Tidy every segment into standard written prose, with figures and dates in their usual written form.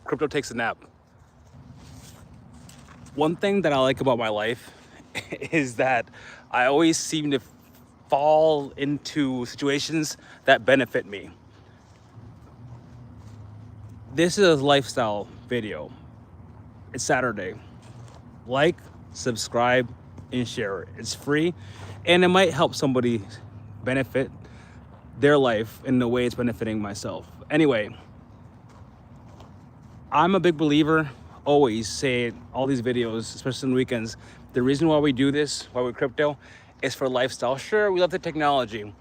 crypto takes a nap. One thing that I like about my life is that I always seem to fall into situations that benefit me. This is a lifestyle video. It's Saturday. Like, subscribe, and share it. It's free, and it might help somebody benefit their life in the way it's benefiting myself. Anyway, I'm a big believer, always say it, all these videos, especially on weekends, the reason why we do this, why we're crypto, is for lifestyle. Sure, we love the technology,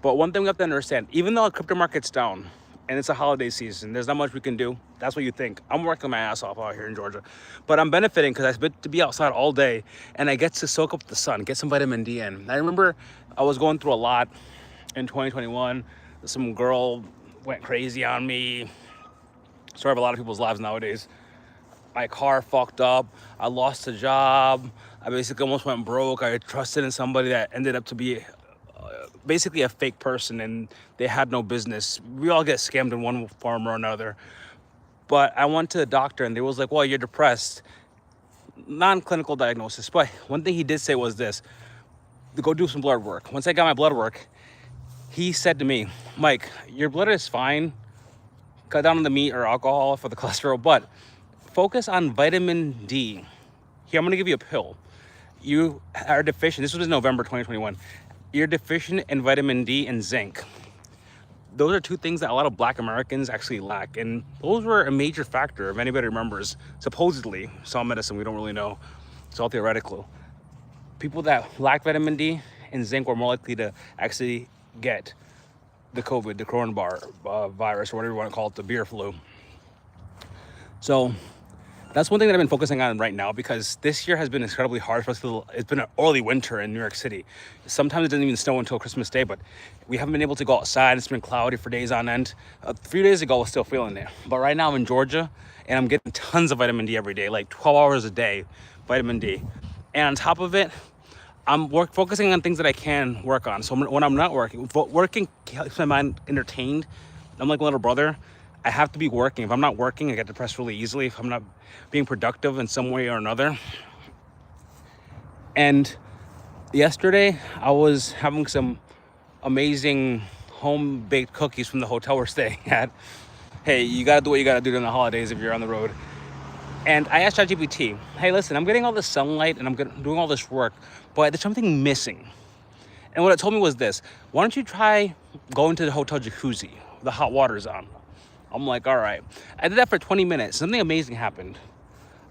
but one thing we have to understand, even though the crypto market's down and it's a holiday season, there's not much we can do. That's what you think. I'm working my ass off out here in Georgia, but I'm benefiting because I get to be outside all day and I get to soak up the sun, get some vitamin D in. I remember I was going through a lot in 2021. Some girl went crazy on me. Story of a lot of people's lives nowadays. My car fucked up. I lost a job. I basically almost went broke. I trusted in somebody that ended up to be basically a fake person, and they had no business. We all get scammed in one form or another. But I went to the doctor and they was like, well, you're depressed. Non-clinical diagnosis. But one thing he did say was this: to go do some blood work. Once I got my blood work, he said to me, Mike, your blood is fine. Cut down on the meat or alcohol for the cholesterol, but focus on vitamin D. Here, I'm gonna give you a pill. You are deficient, this was in November 2021. You're deficient in vitamin D and zinc. Those are two things that a lot of Black Americans actually lack. And those were a major factor, if anybody remembers, supposedly, some medicine, we don't really know. It's all theoretical. People that lack vitamin D and zinc were more likely to actually get the COVID, the coronavirus, virus, or whatever you want to call it, the beer flu. So that's one thing that I've been focusing on right now, because this year has been incredibly hard for us. It's been an early winter in New York City. Sometimes it doesn't even snow until Christmas Day, but we haven't been able to go outside. It's been cloudy for days on end. A few days ago, I was still feeling it. But right now I'm in Georgia, and I'm getting tons of vitamin D every day, like 12 hours a day, vitamin D. And on top of it, I'm focusing on things that I can work on. So when I'm not working keeps my mind entertained. I'm like a little brother. I have to be working. If I'm not working, I get depressed really easily. If I'm not being productive in some way or another. And yesterday, I was having some amazing home-baked cookies from the hotel we're staying at. Hey, you gotta do what you gotta do during the holidays if you're on the road. And I asked ChatGPT, hey, listen, I'm getting all this sunlight and I'm doing all this work, but there's something missing. And what it told me was this: why don't you try going to the hotel jacuzzi? The hot water's on. I'm like, all right. I did that for 20 minutes. Something amazing happened.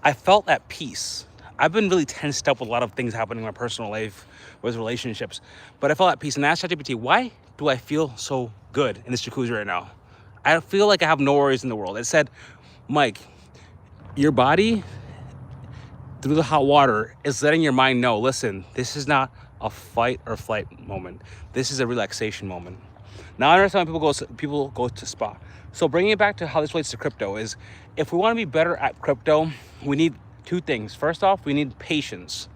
I felt at peace. I've been really tensed up with a lot of things happening in my personal life with relationships, but I felt at peace. And I asked ChatGPT, why do I feel so good in this jacuzzi right now? I feel like I have no worries in the world. It said, Mike, your body, through the hot water, is letting your mind know, listen, this is not a fight or flight moment. This is a relaxation moment. Now I understand when people go to spa. So bringing it back to how this relates to crypto is, if we want to be better at crypto, we need two things. First off, we need patience.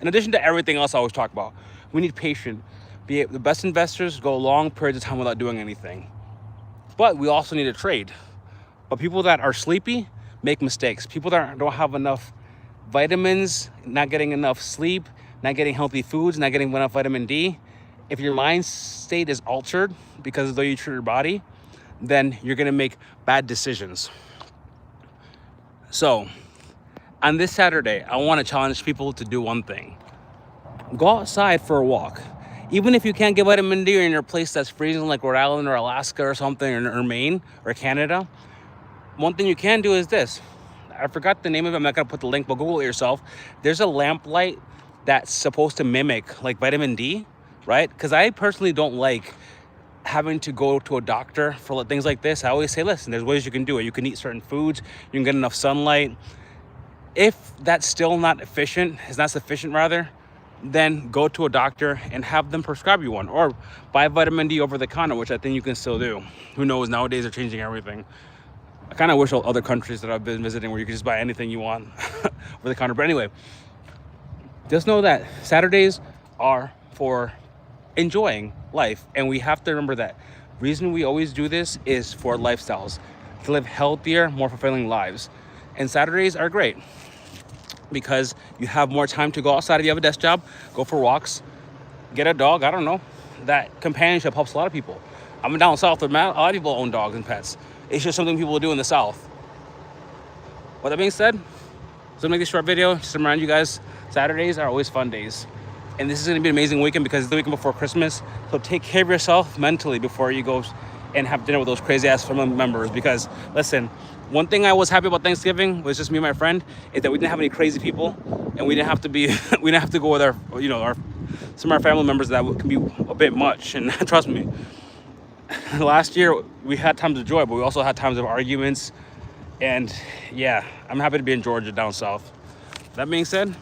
In addition to everything else I always talk about, we need patience. The best investors go long periods of time without doing anything. But we also need to trade. But people that are sleepy make mistakes. People that don't have enough vitamins, not getting enough sleep, not getting healthy foods, not getting enough vitamin D, if your mind state is altered because of the way you treat your body, then you're gonna make bad decisions. So on this Saturday, I wanna challenge people to do one thing. Go outside for a walk. Even if you can't get vitamin D or in a place that's freezing like Rhode Island or Alaska or something, or Maine or Canada, one thing you can do is this. I forgot the name of it. I'm not gonna put the link, but Google it yourself. There's a lamp light that's supposed to mimic like vitamin D, right? Because I personally don't like having to go to a doctor for things like this. I always say, listen, there's ways you can do it. You can eat certain foods. You can get enough sunlight. If that's still not efficient, is not sufficient rather, then go to a doctor and have them prescribe you one, or buy vitamin D over the counter, which I think you can still do. Who knows? Nowadays they're changing everything. I kind of wish other countries that I've been visiting where you can just buy anything you want over the counter. But anyway, just know that Saturdays are for enjoying life, and we have to remember that reason we always do this is for lifestyles. to live healthier, more fulfilling lives. And Saturdays are great because you have more time to go outside if you have a desk job, go for walks, get a dog. I don't know. That companionship helps a lot of people. I'm down south where a lot of people own dogs and pets. It's just something people do in the South. With that being said, so make this short video just to remind you guys, Saturdays are always fun days. And this is going to be an amazing weekend because it's the weekend before Christmas. So take care of yourself mentally before you go and have dinner with those crazy ass family members. Because listen, one thing I was happy about Thanksgiving was just me and my friend is that we didn't have any crazy people, and we didn't have to be we didn't have to go with our some of our family members that can be a bit much. And trust me, last year we had times of joy, but we also had times of arguments. And yeah, I'm happy to be in Georgia down south. That being said,